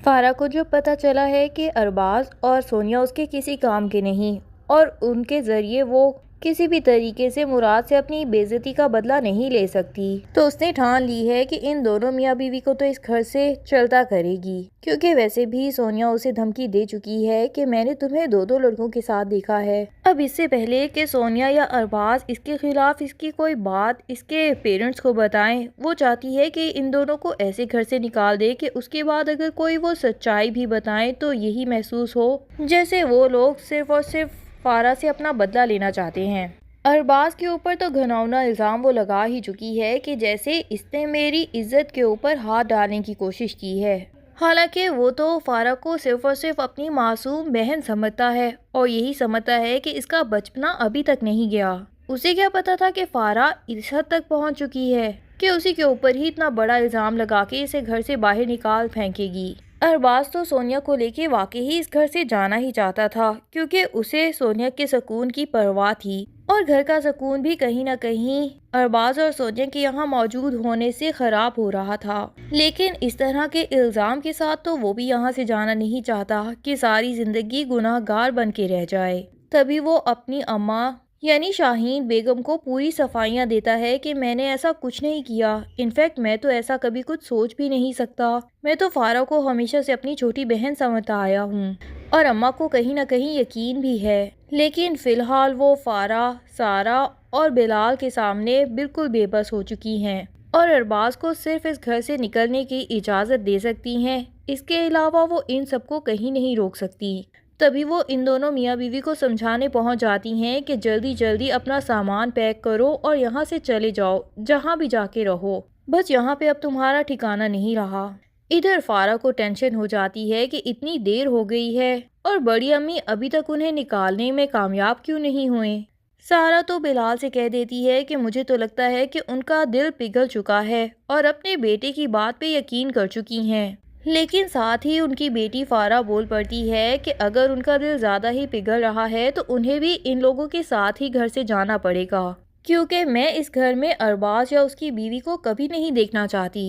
فارا کو جو پتہ چلا ہے کہ ارباز اور سونیا اس کے کسی کام کے نہیں اور ان کے ذریعے وہ کسی بھی طریقے سے مراد سے اپنی بے عزتی کا بدلہ نہیں لے سکتی، تو اس نے ٹھان لی ہے کہ ان دونوں میاں بیوی کو تو اس گھر سے چلتا کرے گی، کیونکہ ویسے بھی سونیا اسے دھمکی دے چکی ہے کہ میں نے تمہیں دو لڑکوں کے ساتھ دیکھا ہے۔ اب اس سے پہلے کہ سونیا یا ارباز اس کے خلاف اس کی کوئی بات اس کے پیرنٹس کو بتائیں، وہ چاہتی ہے کہ ان دونوں کو ایسے گھر سے نکال دے کہ اس کے بعد اگر کوئی وہ سچائی بھی بتائیں تو یہی محسوس ہو جیسے وہ لوگ صرف اور صرف فارا سے اپنا بدلہ لینا چاہتے ہیں۔ ارباز کے اوپر تو گھناؤنا الزام وہ لگا ہی چکی ہے کہ جیسے اس نے میری عزت کے اوپر ہاتھ ڈالنے کی کوشش کی ہے، حالانکہ وہ تو فارا کو صرف اور صرف اپنی معصوم بہن سمجھتا ہے اور یہی سمجھتا ہے کہ اس کا بچپنا ابھی تک نہیں گیا۔ اسے کیا پتا تھا کہ فارا اس حد تک پہنچ چکی ہے کہ اسی کے اوپر ہی اتنا بڑا الزام لگا کے اسے گھر سے باہر نکال پھینکے گی۔ ارباز تو سونیا کو لے کے واقعی اس گھر سے جانا ہی چاہتا تھا، کیونکہ اسے سونیا کے سکون کی پرواہ تھی اور گھر کا سکون بھی کہیں نہ کہیں ارباز اور سونیا کے یہاں موجود ہونے سے خراب ہو رہا تھا۔ لیکن اس طرح کے الزام کے ساتھ تو وہ بھی یہاں سے جانا نہیں چاہتا کہ ساری زندگی گناہ گار بن کے رہ جائے۔ تبھی وہ اپنی اماں یعنی شاہین بیگم کو پوری صفائیاں دیتا ہے کہ میں نے ایسا کچھ نہیں کیا، انفیکٹ میں تو ایسا کبھی کچھ سوچ بھی نہیں سکتا، میں تو فارا کو ہمیشہ سے اپنی چھوٹی بہن سمجھتا آیا ہوں اور اماں کو کہیں نہ کہیں یقین بھی ہے، لیکن فی الحال وہ فارا، سارا اور بلال کے سامنے بالکل بے بس ہو چکی ہیں اور ارباز کو صرف اس گھر سے نکلنے کی اجازت دے سکتی ہیں، اس کے علاوہ وہ ان سب کو کہیں نہیں روک سکتی۔ تبھی وہ ان دونوں میاں بیوی کو سمجھانے پہنچ جاتی ہیں کہ جلدی جلدی اپنا سامان پیک کرو اور یہاں سے چلے جاؤ، جہاں بھی جا کے رہو، بس یہاں پہ اب تمہارا ٹھکانہ نہیں رہا۔ ادھر فارا کو ٹینشن ہو جاتی ہے کہ اتنی دیر ہو گئی ہے اور بڑی امی ابھی تک انہیں نکالنے میں کامیاب کیوں نہیں ہوئے۔ سارا تو بلال سے کہہ دیتی ہے کہ مجھے تو لگتا ہے کہ ان کا دل پگھل چکا ہے اور اپنے بیٹے کی بات پہ یقین کر چکی ہیں، لیکن ساتھ ہی ان کی بیٹی فارا بول پڑتی ہے کہ اگر ان کا دل زیادہ ہی پگھل رہا ہے تو انہیں بھی ان لوگوں کے ساتھ ہی گھر سے جانا پڑے گا، کیونکہ میں اس گھر میں ارباز یا اس کی بیوی کو کبھی نہیں دیکھنا چاہتی۔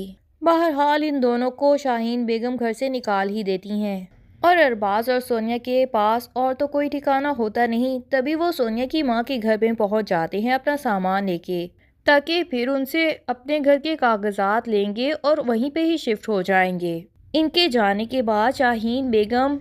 بہرحال ان دونوں کو شاہین بیگم گھر سے نکال ہی دیتی ہیں اور ارباز اور سونیا کے پاس اور تو کوئی ٹھکانہ ہوتا نہیں۔ تبھی وہ سونیا کی ماں کے گھر میں پہنچ جاتے ہیں اپنا سامان لے کے، تاکہ پھر ان سے اپنے گھر کے کاغذات لیں گے اور وہیں پہ ہی شفٹ ہو جائیں گے۔ ان کے جانے کے بعد شاہین بیگم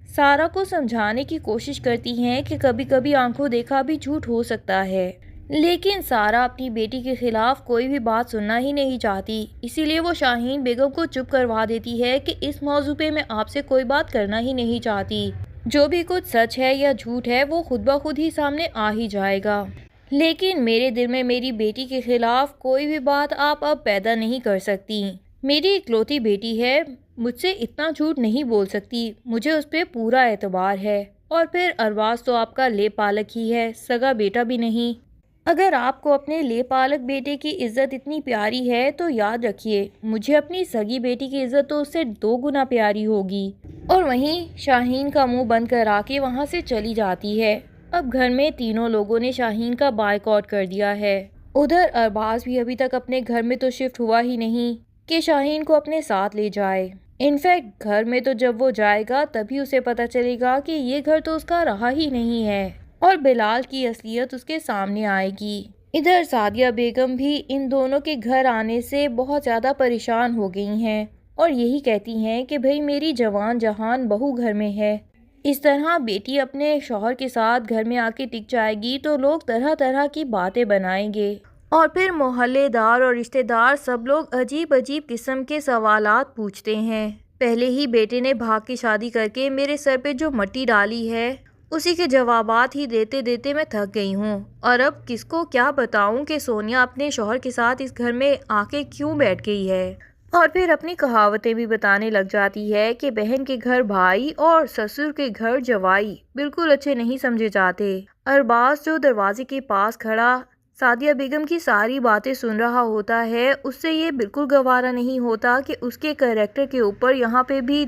سارا کو سمجھانے کی کوشش کرتی ہیں کہ کبھی کبھی آنکھوں دیکھا بھی جھوٹ ہو سکتا ہے، لیکن سارا اپنی بیٹی کے خلاف کوئی بھی بات سننا ہی نہیں چاہتی، اسی لیے وہ شاہین بیگم کو چپ کروا دیتی ہے کہ اس موضوع پہ میں آپ سے کوئی بات کرنا ہی نہیں چاہتی، جو بھی کچھ سچ ہے یا جھوٹ ہے وہ خود بخود ہی سامنے آ ہی جائے گا، لیکن میرے دل میں میری بیٹی کے خلاف کوئی بھی بات آپ اب پیدا نہیں کر سکتی۔ میری اکلوتی بیٹی ہے، مجھ سے اتنا جھوٹ نہیں بول سکتی، مجھے اس پہ پورا اعتبار ہے، اور پھر ارباز تو آپ کا لے پالک ہی ہے، سگا بیٹا بھی نہیں۔ اگر آپ کو اپنے لے پالک بیٹے کی عزت اتنی پیاری ہے تو یاد رکھیے مجھے اپنی سگی بیٹی کی عزت تو اس سے 2 گنا پیاری ہوگی۔ اور وہیں شاہین کا منہ بند کرا کے وہاں سے چلی جاتی ہے۔ اب گھر میں تینوں لوگوں نے شاہین کا بائیکاٹ کر دیا ہے۔ ادھر ارباز بھی ابھی تک اپنے گھر میں تو شفٹ ہوا ہی نہیں کہ شاہین کو اپنے ساتھ لے جائے، انفیکٹ گھر میں تو جب وہ جائے گا تبھی اسے پتہ چلے گا کہ یہ گھر تو اس کا رہا ہی نہیں ہے اور بلال کی اصلیت اس کے سامنے آئے گی۔ ادھر سعدیہ بیگم بھی ان دونوں کے گھر آنے سے بہت زیادہ پریشان ہو گئی ہیں اور یہی کہتی ہیں کہ بھئی میری جوان جہان بہو گھر میں ہے، اس طرح بیٹی اپنے شوہر کے ساتھ گھر میں آ کے ٹک جائے گی تو لوگ طرح طرح کی باتیں بنائیں گے اور پھر محلے دار اور رشتہ دار سب لوگ عجیب عجیب قسم کے سوالات پوچھتے ہیں۔ پہلے ہی بیٹے نے بھاگ کے شادی کر کے میرے سر پہ جو مٹی ڈالی ہے اسی کے جوابات ہی دیتے دیتے میں تھک گئی ہوں، اور اب کس کو کیا بتاؤں کہ سونیا اپنے شوہر کے ساتھ اس گھر میں آ کے کیوں بیٹھ گئی ہے، اور پھر اپنی کہاوتیں بھی بتانے لگ جاتی ہے کہ بہن کے گھر بھائی اور سسر کے گھر جوائی بالکل اچھے نہیں سمجھے جاتے۔ ارباز جو دروازے کے پاس کھڑا سعدیہ بیگم کی ساری باتیں سن رہا ہوتا ہے، اس سے یہ بالکل گوارا نہیں ہوتا کہ اس کے کریکٹر کے اوپر یہاں پہ بھی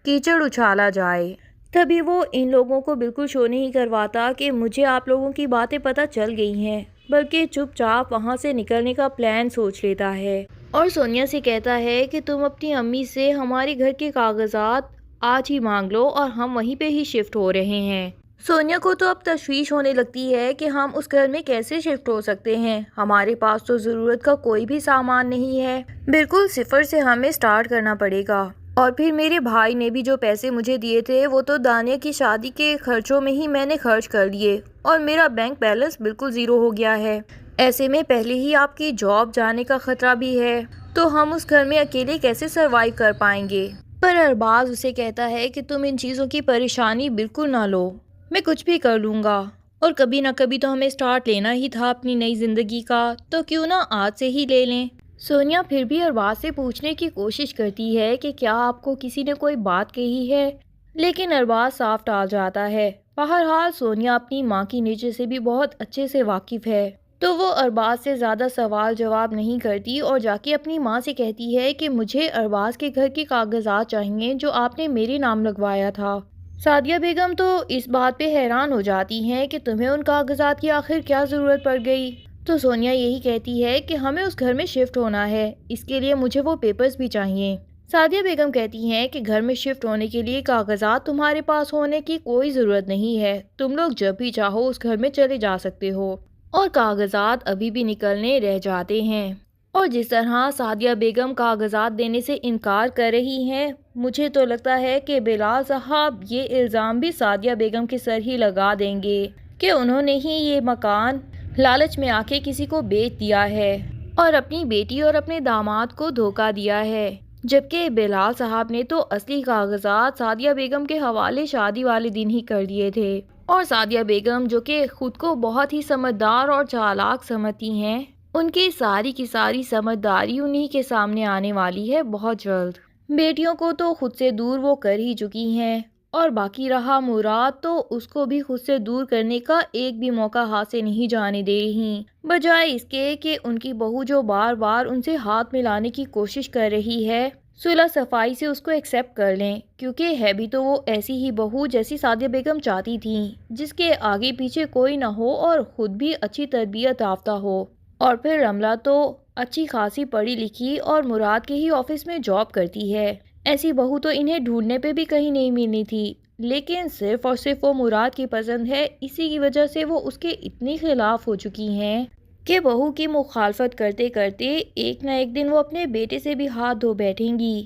کیچڑ اچھالا جائے۔ تبھی وہ ان لوگوں کو بالکل شو نہیں کرواتا کہ مجھے آپ لوگوں کی باتیں پتہ چل گئی ہیں، بلکہ چپ چاپ وہاں سے نکلنے کا پلان سوچ لیتا ہے اور سونیا سے کہتا ہے کہ تم اپنی امی سے ہمارے گھر کے کاغذات آج ہی مانگ لو اور ہم وہیں پہ ہی شفٹ ہو رہے ہیں۔ سونیا کو تو اب تشویش ہونے لگتی ہے کہ ہم اس گھر میں کیسے شفٹ ہو سکتے ہیں، ہمارے پاس تو ضرورت کا کوئی بھی سامان نہیں ہے، بالکل صفر سے ہمیں سٹارٹ کرنا پڑے گا۔ اور پھر میرے بھائی نے بھی جو پیسے مجھے دیے تھے وہ تو دانیہ کی شادی کے خرچوں میں ہی میں نے خرچ کر لیے اور میرا بینک بیلنس بالکل زیرو ہو گیا ہے۔ ایسے میں پہلے ہی آپ کی جاب جانے کا خطرہ بھی ہے، تو ہم اس گھر میں اکیلے کیسے سروائیو کر پائیں گے؟ پر ارباز اسے کہتا ہے کہ تم ان چیزوں کی پریشانی بالکل نہ لو، میں کچھ بھی کر لوں گا، اور کبھی نہ کبھی تو ہمیں سٹارٹ لینا ہی تھا اپنی نئی زندگی کا، تو کیوں نہ آج سے ہی لے لیں۔ سونیا پھر بھی ارباز سے پوچھنے کی کوشش کرتی ہے کہ کیا آپ کو کسی نے کوئی بات کہی ہے، لیکن ارباز صاف ٹال جاتا ہے۔ بہرحال سونیا اپنی ماں کی نیچر سے بھی بہت اچھے سے واقف ہے، تو وہ ارباز سے زیادہ سوال جواب نہیں کرتی اور جا کے اپنی ماں سے کہتی ہے کہ مجھے ارباز کے گھر کے کاغذات چاہیے جو آپ نے میرے نام لگوایا تھا۔ سعدیہ بیگم تو اس بات پہ حیران ہو جاتی ہیں کہ تمہیں ان کاغذات کی آخر کیا ضرورت پڑ گئی؟ تو سونیا یہی کہتی ہے کہ ہمیں اس گھر میں شفٹ ہونا ہے، اس کے لیے مجھے وہ پیپرز بھی چاہیے۔ سعدیہ بیگم کہتی ہیں کہ گھر میں شفٹ ہونے کے لیے کاغذات تمہارے پاس ہونے کی کوئی ضرورت نہیں ہے، تم لوگ جب بھی چاہو اس گھر میں چلے جا سکتے ہو، اور کاغذات ابھی بھی نکلنے رہ جاتے ہیں۔ اور جس طرح سعدیہ بیگم کاغذات دینے سے انکار کر رہی ہیں، مجھے تو لگتا ہے کہ بلال صاحب یہ الزام بھی سعدیہ بیگم کے سر ہی لگا دیں گے کہ انہوں نے ہی یہ مکان لالچ میں آ کے کسی کو بیچ دیا ہے اور اپنی بیٹی اور اپنے داماد کو دھوکہ دیا ہے، جبکہ بلال صاحب نے تو اصلی کاغذات سعدیہ بیگم کے حوالے شادی والے دن ہی کر دیے تھے۔ اور سعدیہ بیگم جو کہ خود کو بہت ہی سمجھدار اور چالاک سمجھتی ہیں، ان کی ساری سمجھداری انہی کے سامنے آنے والی ہے بہت جلد۔ بیٹیوں کو تو خود سے دور وہ کر ہی چکی ہیں، اور باقی رہا مراد تو اس کو بھی خود سے دور کرنے کا ایک بھی موقع ہاتھ سے نہیں جانے دے رہی، بجائے اس کے کہ ان کی بہو جو بار بار ان سے ہاتھ ملانے کی کوشش کر رہی ہے، صلح صفائی سے اس کو ایکسیپٹ کر لیں، کیونکہ ہے بھی تو وہ ایسی ہی بہو جیسی سعدیہ بیگم چاہتی تھیں، جس کے آگے پیچھے کوئی نہ ہو اور خود بھی اچھی تربیت یافتہ ہو۔ اور پھر رملہ تو اچھی خاصی پڑھی لکھی اور مراد کے ہی آفس میں جاب کرتی ہے، ایسی بہو تو انہیں ڈھونڈنے پہ بھی کہیں نہیں ملنی تھی، لیکن صرف اور صرف وہ مراد کی پسند ہے، اسی کی وجہ سے وہ اس کے اتنی خلاف ہو چکی ہیں کہ بہو کی مخالفت کرتے کرتے ایک نہ ایک دن وہ اپنے بیٹے سے بھی ہاتھ دھو بیٹھیں گی۔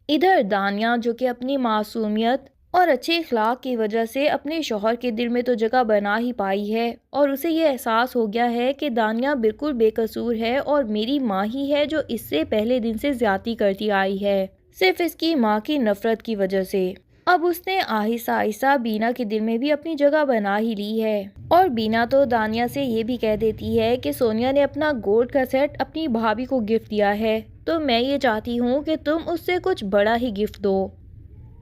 ادھر دانیہ جو کہ اپنی معصومیت اور اچھے اخلاق کی وجہ سے اپنے شوہر کے دل میں تو جگہ بنا ہی پائی ہے، اور اسے یہ احساس ہو گیا ہے کہ دانیہ بالکل بے قصور ہے اور میری ماں ہی ہے جو اس سے پہلے دن سے زیادتی کرتی آئی ہے، صرف اس کی ماں کی نفرت کی وجہ سے۔ اب اس نے آہستہ آہستہ بینا کے دل میں بھی اپنی جگہ بنا ہی لی ہے، اور بینا تو دانیہ سے یہ بھی کہہ دیتی ہے کہ سونیا نے اپنا گولڈ کا سیٹ اپنی بھابھی کو گفٹ دیا ہے، تو میں یہ چاہتی ہوں کہ تم اس سے کچھ بڑا ہی گفٹ دو۔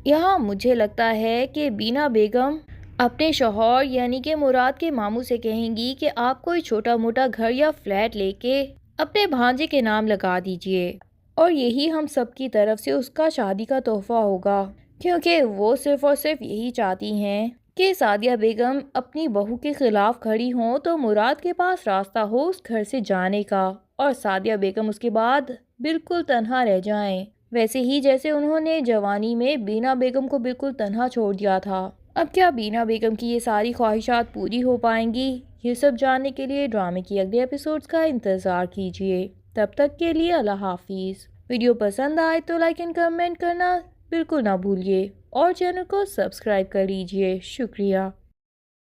یہاں مجھے لگتا ہے کہ بینا بیگم اپنے شوہر یعنی کہ مراد کے ماموں سے کہیں گی کہ آپ کوئی چھوٹا موٹا گھر یا فلیٹ لے کے اپنے بھانجے کے نام لگا دیجئے، اور یہی ہم سب کی طرف سے اس کا شادی کا تحفہ ہوگا، کیونکہ وہ صرف اور صرف یہی چاہتی ہیں کہ سعدیہ بیگم اپنی بہو کے خلاف کھڑی ہوں تو مراد کے پاس راستہ ہو اس گھر سے جانے کا، اور سعدیہ بیگم اس کے بعد بالکل تنہا رہ جائیں، ویسے ہی جیسے انہوں نے جوانی میں بینا بیگم کو بالکل تنہا چھوڑ دیا تھا۔ اب کیا بینا بیگم کی یہ ساری خواہشات پوری ہو پائیں گی؟ یہ سب جاننے کے لیے ڈرامے کی اگلے ایپیسوڈز کا انتظار کیجیے۔ تب تک کے لیے اللہ حافظ۔ ویڈیو پسند آئے تو لائک اینڈ کمنٹ کرنا بالکل نہ بھولیے، اور چینل کو سبسکرائب کر لیجیے۔ شکریہ۔